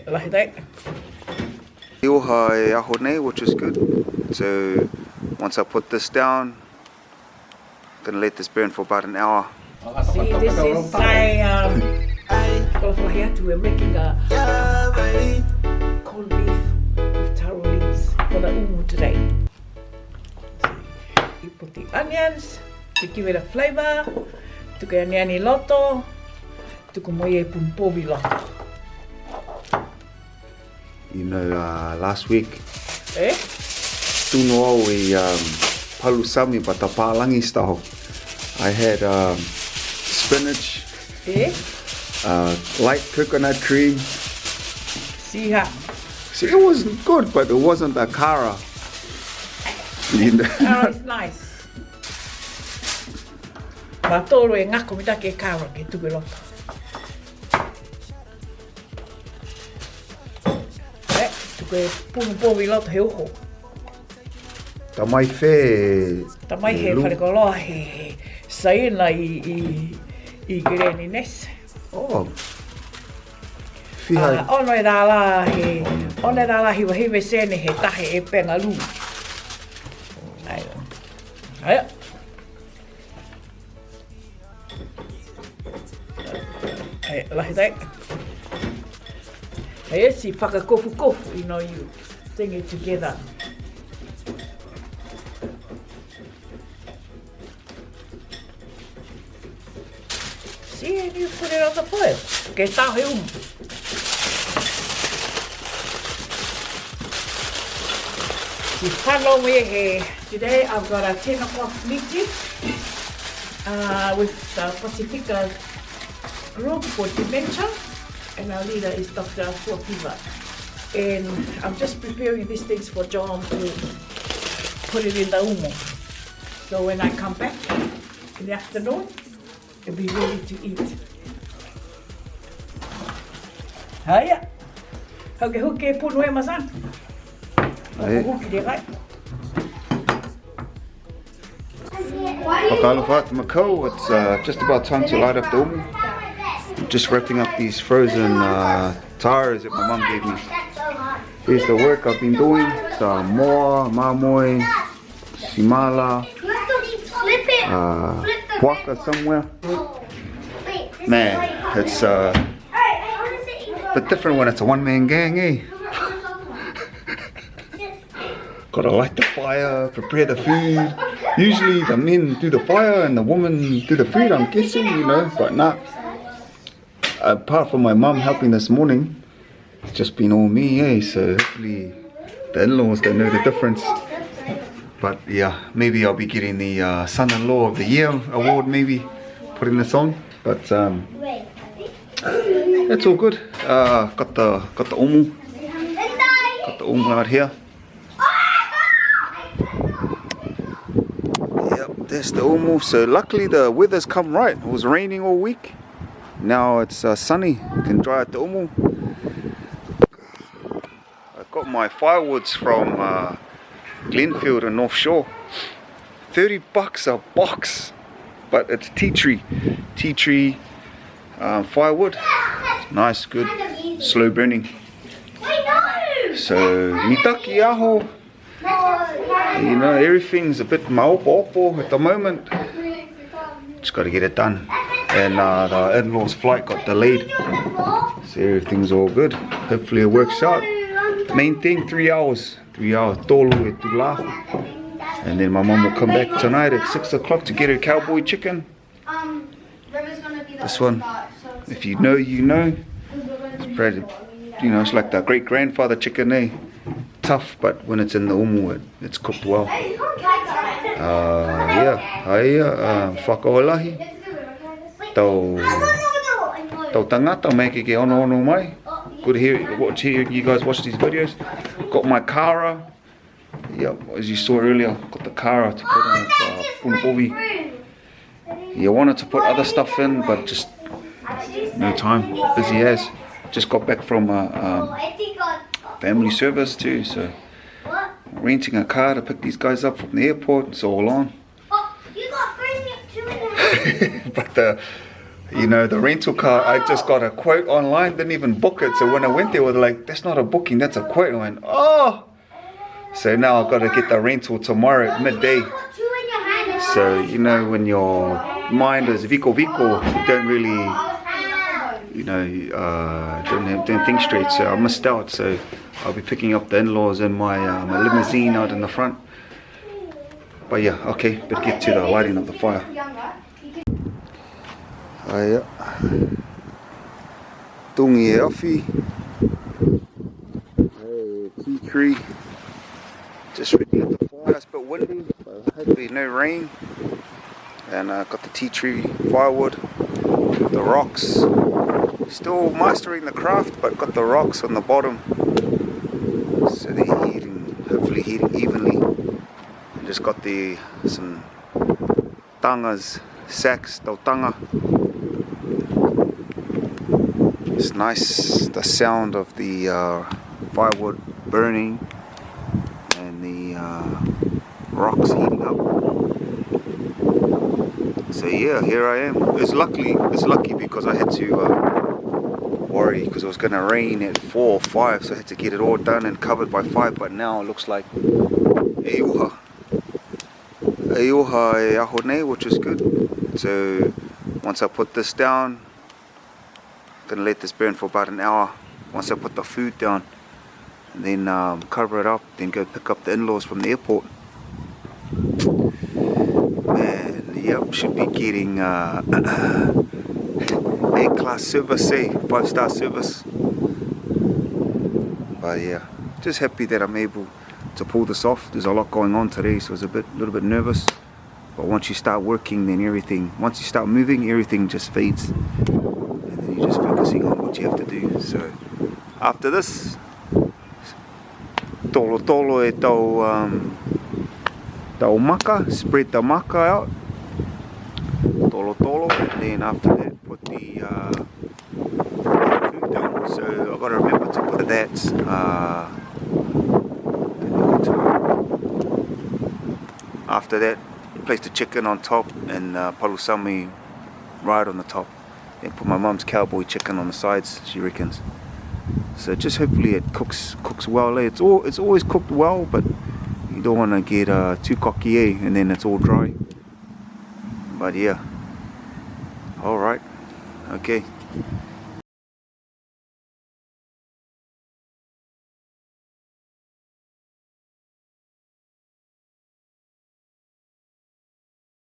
like that. Ioha e aho nei, which is good. So once I put this down, I'm gonna let this burn for about an hour. See, this is we're making a corned beef with taro leaves for the umu today. You put the onions to give it a flavor. Tuku aniani loto, tuku moe pumpovi loto. You know, last week, tuno au e palu sami pa tapalangi style. I had spinach, light coconut cream. See how? See, it was good, but it wasn't a kara. You know? Oh, it's nice. Ma tolo e ngako mita ke kara ke tuku loto. Tuku e pumpovi loto he uho. Tamai fe. Tamai he wharekoloa he saina i gireni nes. Oh. Ono e rāla hiwa hiwe sene he tahe e penga lu. Aia. Lahi tai. Hey, si whakakofu, you know, you sing it together. See, and you put it on the foil. Okay, tau he Si whanau me he, today I've got a 10 o'clock meeting with the Pacifica group for dementia, and our leader is Dr. Fuakiva. And I'm just preparing these things for John to put it in the umo. So when I come back in the afternoon, it'll be ready to eat. Hiya. Okay, huke punu e masan. Huke de right. It's just about time to light up the umu. Just wrapping up these frozen tires that my mum gave me. Here's the work I've been doing. So moa, mamoi, simala, puaka somewhere. Man, it's a bit different when it's a one-man gang, eh? Gotta light the fire, prepare the food. Usually the men do the fire and the women do the food, I'm guessing, you know, but nah. Apart from my mum helping this morning, it's just been all me, eh? So hopefully the in-laws don't know the difference. But yeah, maybe I'll be getting the son-in-law of the year award, maybe putting this on. But that's all good. Got the umu. Got the umu out here. Yep, there's the umu. So luckily the weather's come right. It was raining all week. Now it's sunny. You can dry out the umu. I got my firewoods from Glenfield and North Shore. $30 a box, but it's tea tree firewood. Nice, good, slow burning. So mitaki aho. You know, everything's a bit maopo at the moment. Just got to get it done. And the in-laws flight got delayed, so everything's all good. Hopefully it works out. Main thing, 3 hours. 3 hours. Tolu e tula. And then my mum will come back tonight at 6 o'clock to get her cowboy chicken. This one, if you know, you know. It's pretty, you know, it's like the great-grandfather chicken, eh? Tough, but when it's in the umu, it's cooked well. Yeah, whakaolahi. Tau tangata make ke ono mai. Good to hear you guys watch these videos. Got my kara. Yep, as you saw earlier, got the kara to put on pumpovi. You wanted to put other stuff in, but just no time. Busy as. Just got back from family service too, so renting a car to pick these guys up from the airport. It's all on. But You know, the rental car, I just got a quote online, didn't even book it. So when I went there, I was like, that's not a booking, that's a quote. I went, oh. So now I've got to get the rental tomorrow at midday. So, you know, when your mind is vico, you don't really, you know, don't think straight. So I missed out. So I'll be picking up the in-laws in my limousine out in the front. But yeah, okay, better get to the lighting of the fire. Aia. Tungi e awhi. Tea tree. Just ready at the fire. It's a bit windy, but hopefully no rain. And got the tea tree firewood, the rocks. Still mastering the craft, but got the rocks on the bottom. So they're heating, hopefully heating evenly. And just got some tangas, sacks, tautanga. It's nice, the sound of the firewood burning and the rocks heating up. So yeah, here I am. It's lucky because I had to worry because it was going to rain at 4 or 5, so I had to get it all done and covered by 5. But now it looks like Eoha e aho nei, which is good. So once I put this down, I'm gonna let this burn for about an hour. Once I put the food down, and then cover it up, then go pick up the in-laws from the airport. Man, yep, should be getting A-class service, 5-star service. But yeah, just happy that I'm able to pull this off. There's a lot going on today, so I was a little bit nervous. But once you start working, then once you start moving, everything just fades. And then you're just focusing on what you have to do. So after this, tolo e tau maka, spread the maka out. Tolo, and then after that, put the food down. So I've got to remember to put that. After that, place the chicken on top and palusami right on the top. Then put my mum's cowboy chicken on the sides, she reckons. So just hopefully it cooks well. It's always cooked well, but you don't want to get too cocky, and then it's all dry. But yeah, all right, okay.